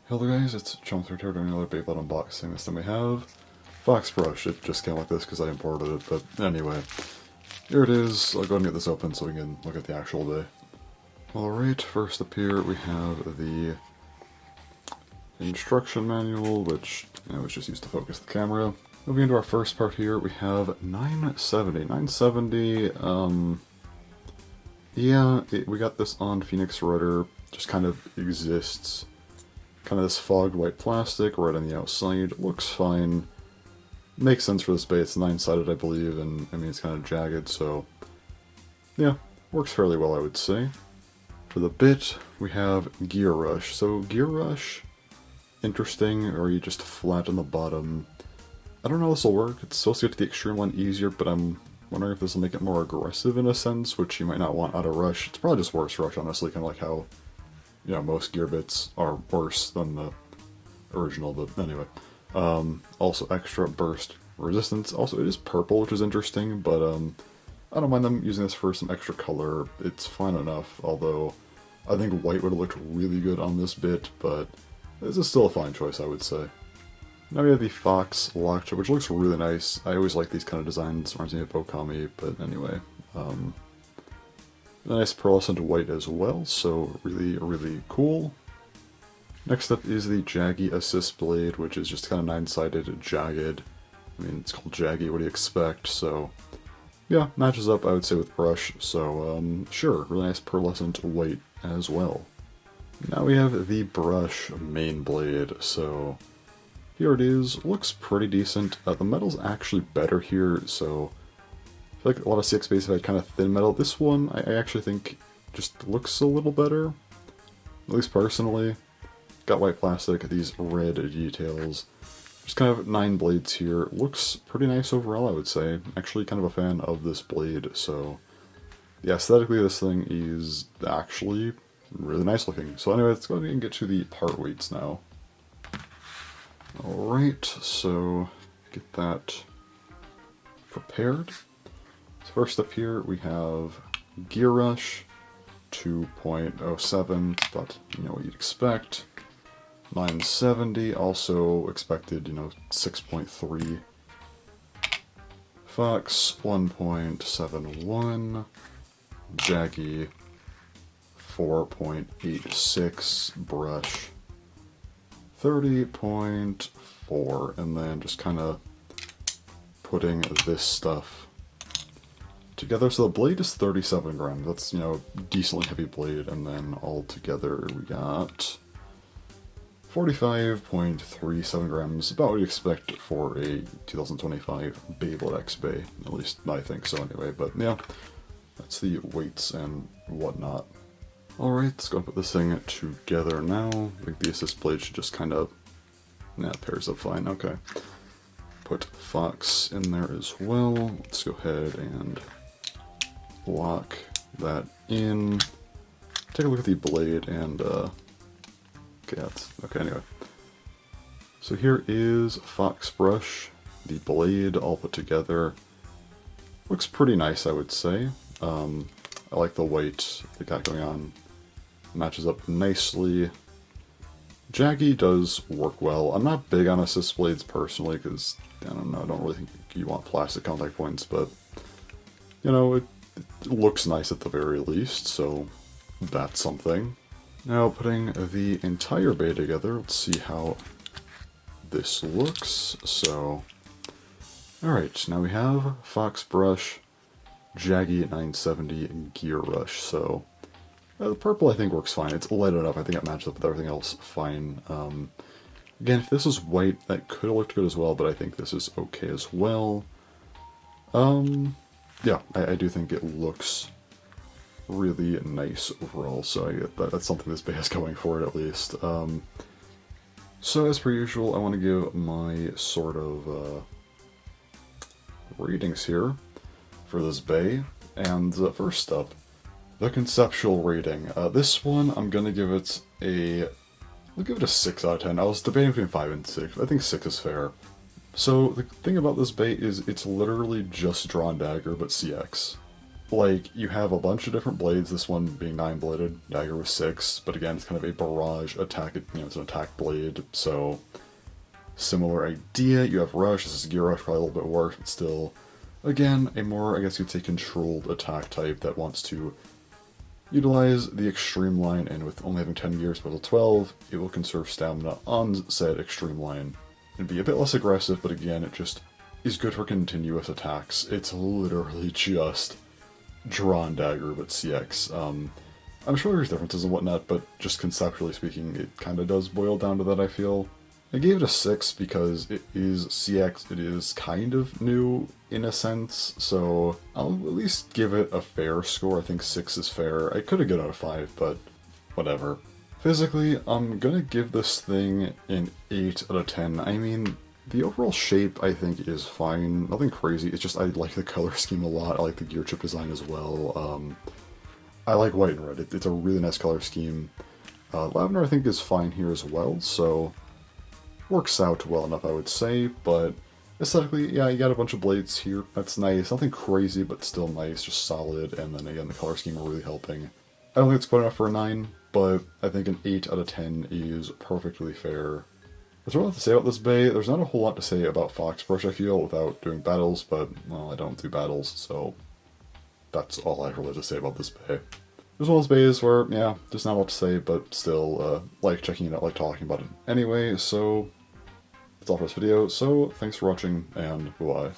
Hello guys, it's Chum3 here doing another Beyblade unboxing. This time we have FoxBrush. It just came like this because I imported it, but anyway. Here it is. I'll go ahead and get this open so we can look at the actual bay. Alright, first up here we have the instruction manual, which was just used to focus the camera. Moving into our first part here, we have 970. 970, we got this on Phoenix Rudder, just kind of exists. Kind of this fogged white plastic right on the outside. Looks fine. Makes sense for this bay. It's 9-sided, I believe, and I mean it's kind of jagged, so yeah, works fairly well, I would say. For the bit, we have Gear Rush. So Gear Rush, interesting, or you just flatten the bottom. I don't know how this will work. It's supposed to get to the extreme line easier, but I'm wondering if this will make it more aggressive in a sense, which you might not want out of Rush. It's probably just worse Rush, honestly, kind of like how most gear bits are worse than the original, but anyway. Also extra burst resistance. Also, it is purple, which is interesting, but I don't mind them using this for some extra color. It's fine enough, although I think white would have looked really good on this bit, but this is still a fine choice, I would say. Now we have the Fox lock chip, which looks really nice. I always like these kind of designs. Reminds me of Okami, but anyway. A nice pearlescent white as well, so really, really cool. Next up is the Jaggy Assist Blade, which is just kind of 9-sided, jagged. I mean, it's called Jaggy, what do you expect? So, yeah, matches up, I would say, with Brush. So, sure, really nice pearlescent white as well. Now we have the Brush main blade, so here it is. Looks pretty decent. The metal's actually better here, so I feel like a lot of CX bases had kind of thin metal. This one, I actually think just looks a little better, at least personally. Got white plastic, these red details. Just kind of 9 blades here. Looks pretty nice overall, I would say. Actually kind of a fan of this blade, so yeah, aesthetically this thing is actually really nice looking. So anyway, let's go ahead and get to the part weights now. Alright, so get that prepared. So first up here we have Gear Rush, 2.07, but what you'd expect. 970, also expected, 6.3. Fox, 1.71. Jaggy, 4.86. Brush, 30.4. And then just kind of putting this stuff together. So the blade is 37 grams. That's, decently heavy blade. And then all together we got 45.37 grams, about what you expect for a 2025 Beyblade X Bay. At least I think so anyway, but yeah, that's the weights and whatnot. Alright, let's go and put this thing together now. I think the assist blade should just kind of, pairs up fine, okay. Put Fox in there as well. Let's go ahead and lock that in. Take a look at the blade and, okay, anyway. So here is FoxBrush, the blade all put together. Looks pretty nice, I would say. I like the white they got going on. Matches up nicely. Jaggy does work well. I'm not big on assist blades personally because, I don't know, I don't really think you want plastic contact points, but, it looks nice at the very least, so that's something. Now putting the entire bay together, let's see how this looks. So, alright, now we have FoxBrush Jaggy 970 Gear Rush. So, the purple I think works fine. It's light enough. I think it matches up with everything else fine. Again, if this was white, that could have looked good as well, but I think this is okay as well. Yeah, I do think it looks really nice overall, so that's something this bay has going for it at least. So as per usual, I want to give my sort of ratings here for this bay, and first up, the conceptual rating. This one, I'm gonna give it I'll give it a 6 out of 10. I was debating between 5 and 6. I think 6 is fair. So the thing about this bay is it's literally just Drawn Dagger, but CX. Like, you have a bunch of different blades, this one being 9-bladed, dagger with 6, but again, it's kind of a barrage attack, it's an attack blade, so similar idea. You have rush, this is gear rush, probably a little bit worse, but still, again, a more, I guess you'd say, controlled attack type that wants to utilize the extreme line, and with only having 10 gears, but 12, it will conserve stamina on said extreme line. It'd be a bit less aggressive, but again, it just is good for continuous attacks. It's literally just drawn dagger, but CX. I'm sure there's differences and whatnot, but just conceptually speaking, it kind of does boil down to that, I feel. I gave it a 6 because it is CX, it is kind of new in a sense, so I'll at least give it a fair score. I think 6 is fair. I could have given it a 5, but whatever. Physically, I'm gonna give this thing an 8 out of 10. I mean, the overall shape, I think, is fine. Nothing crazy. It's just I like the color scheme a lot. I like the gear chip design as well. I like white and red. It's a really nice color scheme. Lavender, I think, is fine here as well, so works out well enough, I would say. But aesthetically, yeah, you got a bunch of blades here. That's nice. Nothing crazy, but still nice. Just solid. And then, again, the color scheme are really helping. I don't think it's quite enough for a 9, but I think an 8 out of 10 is perfectly fair. There's not a lot to say about this bay. There's not a whole lot to say about FoxBrush, I feel, without doing battles, but, well, I don't do battles, so that's all I have really to say about this bay. There's one of those bays where, yeah, there's not a lot to say, but still, like checking it out, like talking about it. Anyway, so that's all for this video, so thanks for watching, and bye-bye.